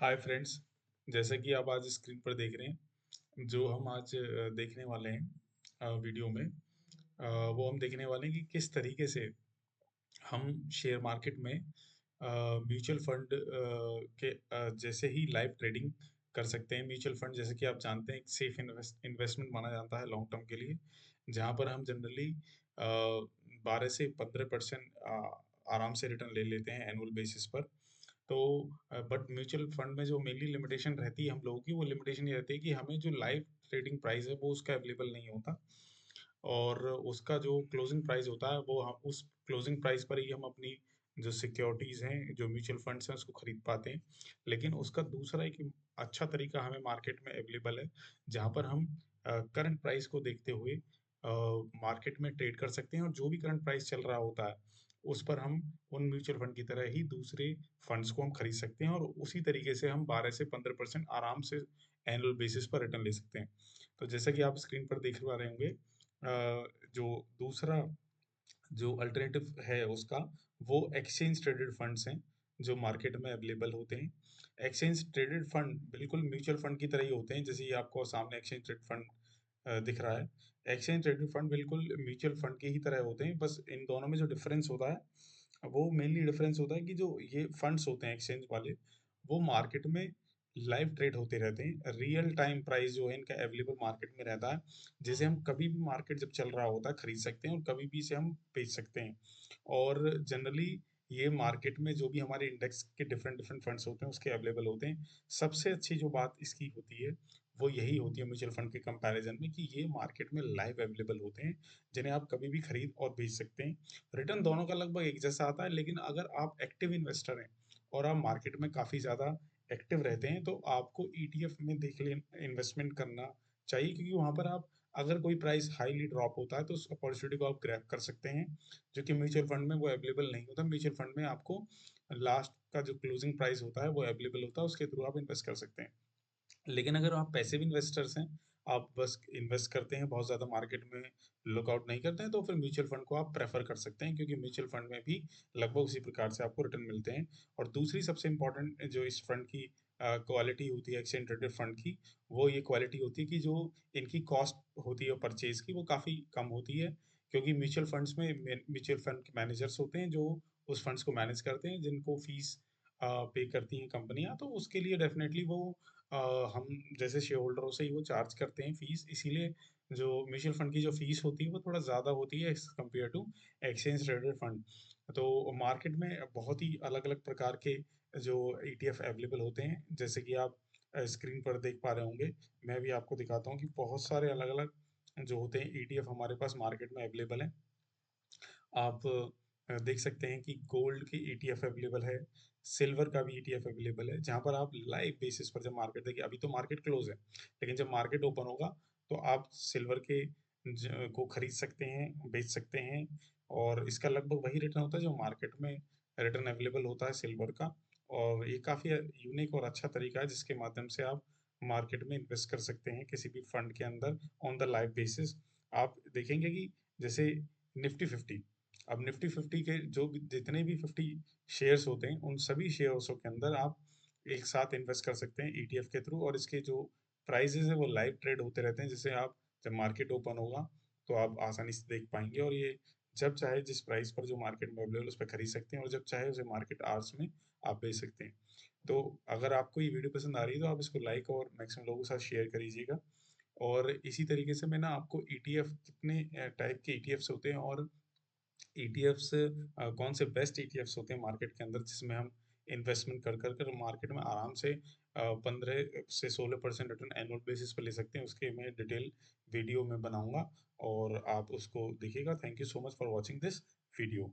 Hi friends. जैसा कि आप आज स्क्रीन पर देख रहे हैं, जो हम आज देखने वाले हैं वीडियो में, वो हम देखने वाले हैं कि किस तरीके से हम शेयर मार्केट में म्यूचुअल फंड के जैसे ही लाइव ट्रेडिंग कर सकते हैं। म्यूचुअल फंड जैसे कि आप जानते हैं एक सेफ इन्वेस्टमेंट माना जाता है लॉन्ग टर्म के लिए, जहाँ पर हम जनरली 12 से 15% आराम से रिटर्न ले लेते हैं एनुअल बेसिस पर। तो बट म्यूचुअल फंड में जो मेनली लिमिटेशन रहती है हम लोगों की, वो लिमिटेशन ये रहती है कि हमें जो लाइव ट्रेडिंग प्राइस है वो उसका अवेलेबल नहीं होता, और उसका जो क्लोजिंग प्राइस होता है वो हम उस क्लोजिंग प्राइस पर ही हम अपनी जो सिक्योरिटीज हैं, जो म्यूचुअल फंड्स हैं, उसको खरीद पाते हैं। लेकिन उसका दूसरा एक अच्छा तरीका हमें मार्केट में अवेलेबल है, जहाँ पर हम करंट प्राइस को देखते हुए मार्केट में ट्रेड कर सकते हैं, और जो भी करंट प्राइस चल रहा होता है उस पर हम उन म्यूचुअल फंड की तरह ही दूसरे फंड्स को हम खरीद सकते हैं, और उसी तरीके से हम 12 से 15% आराम से एनुअल बेसिस पर रिटर्न ले सकते हैं। तो जैसा कि आप स्क्रीन पर देख पा रहे होंगे, जो दूसरा जो अल्टरनेटिव है उसका, वो एक्सचेंज ट्रेडेड फंड्स हैं जो मार्केट में अवेलेबल होते हैं। एक्सचेंज ट्रेडेड फंड बिल्कुल म्यूचुअल फंड की तरह ही होते हैं, जैसे ये आपको सामने एक्सचेंज ट्रेड फंड दिख रहा है। एक्सचेंज ट्रेडेड फंड बिल्कुल म्यूचुअल फंड के ही तरह होते हैं, बस इन दोनों में जो डिफरेंस होता है वो मेनली डिफरेंस होता है कि जो ये फंड्स होते हैं एक्सचेंज वाले, वो मार्केट में लाइव ट्रेड होते रहते हैं। रियल टाइम प्राइस जो है इनका अवेलेबल मार्केट में रहता है, जिसे हम कभी भी मार्केट जब चल रहा होता है खरीद सकते हैं, और कभी भी इसे हम बेच सकते हैं। और जनरली ये मार्केट में जो भी हमारे इंडेक्स के डिफरेंट डिफरेंट फंड्स होते हैं उसके अवेलेबल होते हैं। सबसे अच्छी जो बात इसकी होती है वो यही होती है म्यूचुअल फंड के कंपैरिजन में, कि ये मार्केट में लाइव अवेलेबल होते हैं, जिन्हें आप कभी भी खरीद और बेच सकते हैं। रिटर्न दोनों का लगभग एक जैसा आता है, लेकिन अगर आप एक्टिव इन्वेस्टर हैं और आप मार्केट में काफ़ी ज़्यादा एक्टिव रहते हैं, तो आपको ईटीएफ में देख ले इन्वेस्टमेंट करना चाहिए, क्योंकि वहाँ पर आप अगर कोई प्राइस हाईली ड्रॉप होता है तो उस अपॉर्चुनिटी को आप ग्रैब कर सकते हैं, जो कि म्यूचुअल फंड में वो अवेलेबल नहीं होता। म्यूचुअल फंड में आपको लास्ट का जो क्लोजिंग प्राइस होता है वो अवेलेबल होता है, उसके थ्रू आप इन्वेस्ट कर सकते हैं। लेकिन अगर आप पैसिव इन्वेस्टर्स हैं, आप बस इन्वेस्ट करते हैं, बहुत ज़्यादा मार्केट में लुकआउट नहीं करते हैं, तो फिर म्यूचुअल फंड को आप प्रेफर कर सकते हैं, क्योंकि म्यूचुअल फंड में भी लगभग उसी प्रकार से आपको रिटर्न मिलते हैं। और दूसरी सबसे इम्पोर्टेंट जो इस फंड की क्वालिटी होती है एक्सचेंज ट्रेडेड फंड की, वो ये क्वालिटी होती है कि जो इनकी कॉस्ट होती है परचेज की, वो काफ़ी कम होती है। क्योंकि म्यूचुअल फंड्स में म्यूचुअल फंड के मैनेजर्स होते हैं जो उस फंड्स को मैनेज करते हैं, जिनको फीस पे करती हैं कंपनियां, तो उसके लिए डेफिनेटली वो अ, हम जैसे शेयर होल्डरों से ही वो चार्ज करते हैं फीस। इसीलिए जो म्यूचुअल फंड की जो फीस होती है वो थोड़ा ज़्यादा होती है as compare to exchange traded fund. तो मार्केट में बहुत ही अलग अलग प्रकार के जो ईटीएफ अवेलेबल होते हैं, जैसे कि आप स्क्रीन पर देख पा रहे होंगे। मैं भी आपको दिखाता हूँ कि बहुत सारे अलग अलग जो होते हैं ईटीएफ हमारे पास मार्केट में अवेलेबल हैं। आप देख सकते हैं कि गोल्ड की ईटीएफ अवेलेबल है, सिल्वर का भी ईटीएफ अवेलेबल है, जहाँ पर आप लाइव बेसिस पर जब मार्केट देखिए, अभी तो मार्केट क्लोज है, लेकिन जब मार्केट ओपन होगा तो आप सिल्वर के को खरीद सकते हैं, बेच सकते हैं, और इसका लगभग वही रिटर्न होता है जो मार्केट में रिटर्न अवेलेबल होता है सिल्वर का। और ये काफ़ी यूनिक और अच्छा तरीका है जिसके माध्यम से आप मार्केट में इन्वेस्ट कर सकते हैं किसी भी फंड के अंदर ऑन द लाइव बेसिस। आप देखेंगे कि जैसे निफ्टी फिफ्टी, अब निफ्टी फिफ्टी के जो भी जितने भी 50 शेयर्स होते हैं, उन सभी शेयर्सों के अंदर आप एक साथ इन्वेस्ट कर सकते हैं ईटीएफ के थ्रू, और इसके जो प्राइजेज है वो लाइव ट्रेड होते रहते हैं, जिससे आप जब मार्केट ओपन होगा तो आप आसानी से देख पाएंगे, और ये जब चाहे जिस प्राइस पर जो मार्केट में अवेलेबल उस पर खरीद सकते हैं, और जब चाहे उसे मार्केट आवर्स में आप बेच सकते हैं। तो अगर आपको ये वीडियो पसंद आ रही है तो आप इसको लाइक और मैक्सिमम लोगों के साथ शेयर करीजिएगा। और इसी तरीके से मैं ना आपको ईटीएफ कितने टाइप के ईटीएफ्स होते हैं, और ईटीएफ्स कौन से बेस्ट ईटीएफ्स होते हैं मार्केट के अंदर, जिसमें हम इन्वेस्टमेंट कर कर कर मार्केट में आराम से 15 से 16% रिटर्न एनुअल बेसिस पर ले सकते हैं, उसके मैं डिटेल वीडियो में बनाऊंगा, और आप उसको देखिएगा। Thank you so much for watching this video.